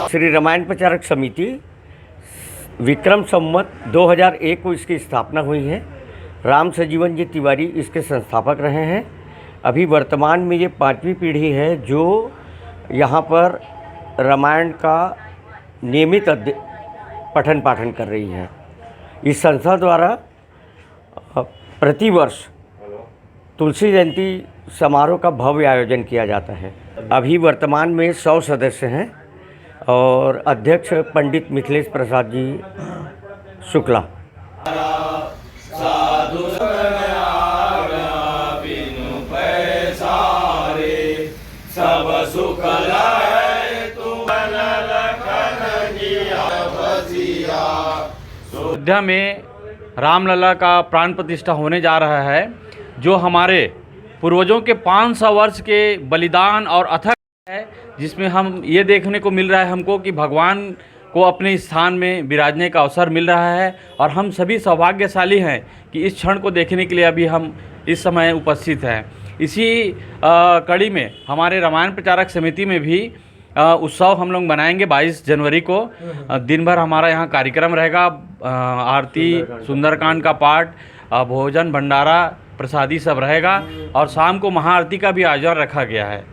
श्री रामायण प्रचारक समिति विक्रम संवत 2001 को इसकी स्थापना हुई है। राम सजीवन जी तिवारी इसके संस्थापक रहे हैं। अभी वर्तमान में ये 5वीं पीढ़ी है जो यहाँ पर रामायण का नियमित पठन पाठन कर रही है। इस संस्था द्वारा प्रतिवर्ष तुलसी जयंती समारोह का भव्य आयोजन किया जाता है। अभी वर्तमान में 100 सदस्य हैं और अध्यक्ष पंडित मिथिलेश प्रसाद जी शुक्ला। अयोध्या में रामलला का प्राण प्रतिष्ठा होने जा रहा है, जो हमारे पूर्वजों के 500 वर्ष के बलिदान और अथक है, जिसमें हम ये देखने को मिल रहा है हमको कि भगवान को अपने स्थान में विराजने का अवसर मिल रहा है। और हम सभी सौभाग्यशाली हैं कि इस क्षण को देखने के लिए अभी हम इस समय उपस्थित हैं। इसी कड़ी में हमारे रामायण प्रचारक समिति में भी उत्सव हम लोग मनाएंगे 22 जनवरी को। दिन भर हमारा यहाँ कार्यक्रम रहेगा, आरती, सुंदरकांड का पाठ, भोजन भंडारा, प्रसादी सब रहेगा और शाम को महाआरती का भी आयोजन रखा गया है।